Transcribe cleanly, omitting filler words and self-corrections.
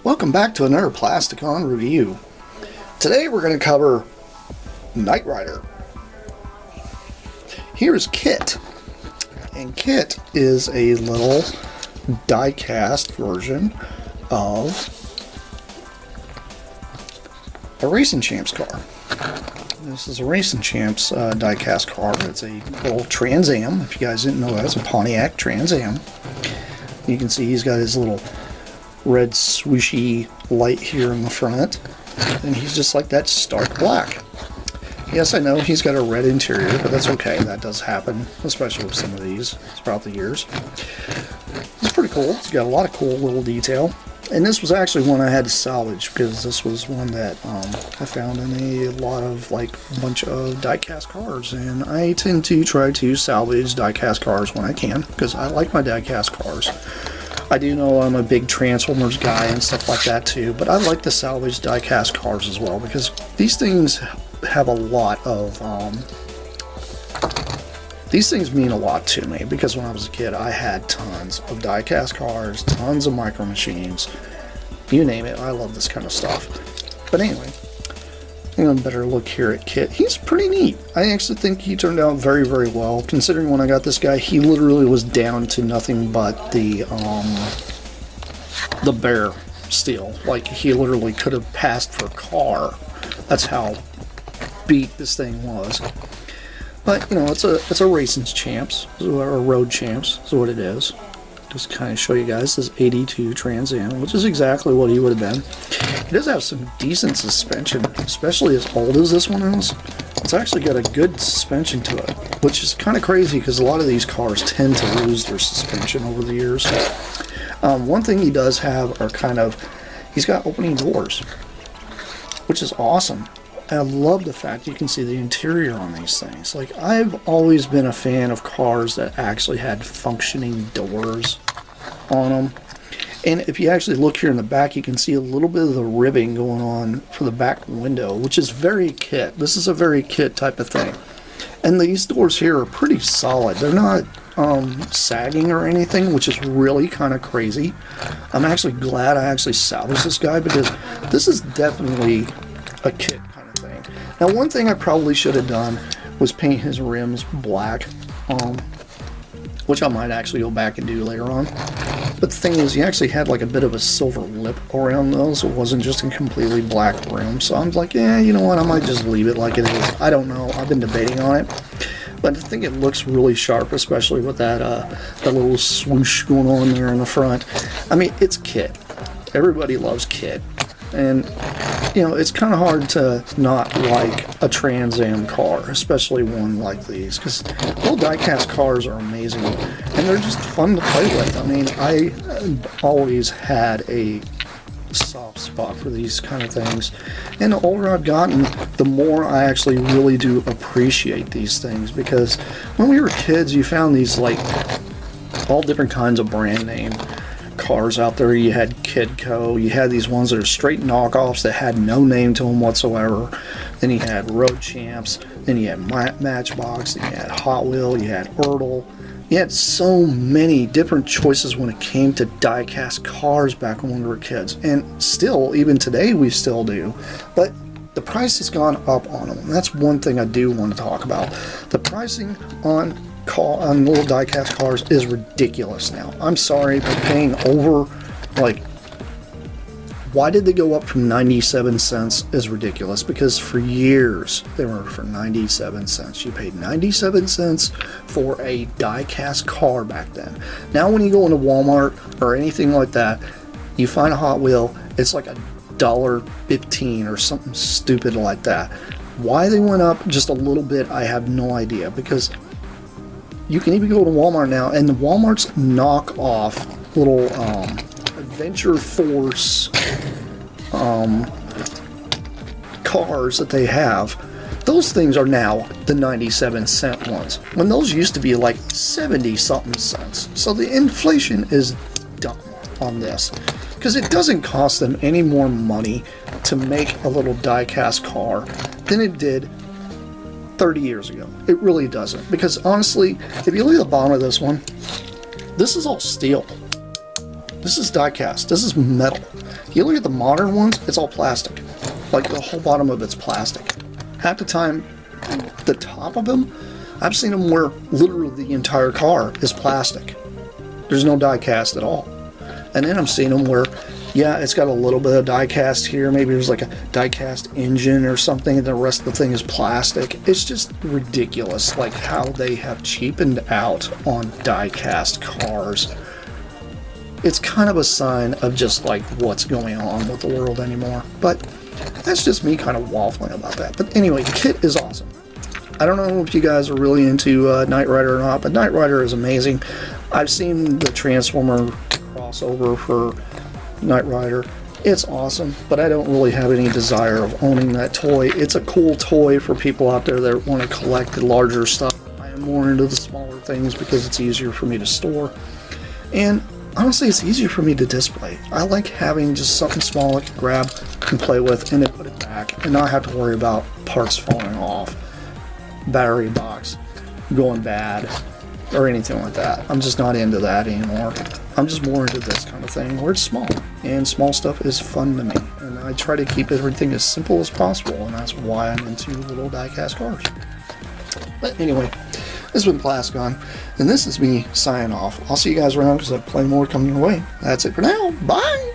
Welcome back to another Plasticon review. Today we're going to cover Knight Rider. Here's Kitt. And Kitt is a little die-cast version of a Racing Champs car. This is a Racing Champs die-cast car. It's a little Trans Am. If you guys didn't know that, it's a Pontiac Trans Am. You can see he's got his little red swooshy light here in the front, and he's just like that stark black. Yes, I know he's got a red interior, but that's okay. That does happen, especially with some of these throughout the years. It's pretty cool. It's got a lot of cool little detail, and this was actually one I had to salvage because this was one that I found in a lot of bunch of die-cast cars, and I tend to try to salvage die-cast cars when I can because I like my die-cast cars. I do know I'm a big Transformers guy and stuff like that too, but I like to salvage die-cast cars as well because these things have a lot of, these things mean a lot to me because when I was a kid I had tons of die-cast cars, tons of micro machines, you name it. I love this kind of stuff. But anyway, a better look here at Kitt. He's pretty neat. I actually think he turned out very, very well. Considering when I got this guy, he literally was down to nothing but the bare steel. Like, he literally could have passed for a car. That's how beat this thing was. But, you know, it's a Racing Champs, or Road Champs, is what it is. Just kind of show you guys this 82 Trans Am, which is exactly what he would have been. He does have some decent suspension, especially as old as this one is. It's actually got a good suspension to it, which is kind of crazy because a lot of these cars tend to lose their suspension over the years. One thing he does have are he's got opening doors, which is awesome. I love the fact you can see the interior on these things. Like, I've always been a fan of cars that actually had functioning doors on them. And if you actually look here in the back, you can see a little bit of the ribbing going on for the back window, which is very Kitt. This is a very Kitt type of thing. And these doors here are pretty solid. They're not sagging or anything, which is really kind of crazy. I'm actually glad I actually salvaged this guy because this is definitely a Kitt kind of thing. Now, one thing I probably should have done was paint his rims black, which I might actually go back and do later on. But the thing is, he actually had like a bit of a silver lip around those. It wasn't just a completely black rim. So I'm like, yeah, you know what? I might just leave it like it is. I don't know. I've been debating on it. But I think it looks really sharp, especially with that little swoosh going on there in the front. I mean, it's Kitt. Everybody loves Kitt. And, you know, it's kind of hard to not like a Trans Am car, especially one like these, because little die-cast cars are amazing, and they're just fun to play with. I mean, I always had a soft spot for these kind of things, and the older I've gotten, the more I actually really do appreciate these things, because when we were kids, you found these, like, all different kinds of brand name cars out there. You had k.i.t.t, you had these ones that are straight knockoffs that had no name to them whatsoever. Then you had Road Champs, then you had Matchbox, then you had Hot Wheel, you had Ertl. You had so many different choices when it came to die-cast cars back when we were kids, and still, even today, we still do. But the price has gone up on them. That's one thing I do want to talk about. The pricing on little die-cast cars is ridiculous now. I'm sorry, but paying over, like, why did they go up from 97 cents is ridiculous, because for years they were for 97 cents. You paid 97 cents for a die-cast car back then. Now when you go into Walmart or anything like that, you find a Hot Wheel, it's like $1.15 or something stupid like that. Why they went up just a little bit, I have no idea, because you can even go to Walmart now, and the Walmart's knock-off little Adventure Force cars that they have, those things are now the 97 cent ones, when those used to be like 70 something cents. So the inflation is dumb on this, because it doesn't cost them any more money to make a little die-cast car than it did 30 years ago. It really doesn't, because honestly, if you look at the bottom of this one, this is all steel. This is die cast. This is metal. You look at the modern ones, it's all plastic. Like the whole bottom of it's plastic. Half the time, the top of them, I've seen them where literally the entire car is plastic. There's no die cast at all. And then I'm seeing them where, yeah, it's got a little bit of die cast here. Maybe there's like a die cast engine or something, and the rest of the thing is plastic. It's just ridiculous, like how they have cheapened out on die cast cars. It's kind of a sign of just like what's going on with the world anymore. But that's just me kind of waffling about that. But anyway, the Kitt is awesome. I don't know if you guys are really into Knight Rider or not, but Knight Rider is amazing. I've seen the Transformer crossover for Knight Rider. It's awesome, but I don't really have any desire of owning that toy. It's a cool toy for people out there that want to collect the larger stuff. I am more into the smaller things because it's easier for me to store. And honestly, it's easier for me to display. I like having just something small I can grab and play with and then put it back and not have to worry about parts falling off, battery box going bad, or anything like that. I'm just not into that anymore. I'm just more into this kind of thing where it's small, and small stuff is fun to me, and I try to keep everything as simple as possible, and that's why I'm into little die-cast cars. But anyway, this has been Plasticon, and this is me signing off. I'll see you guys around because I have plenty more coming your way. That's it for now. Bye!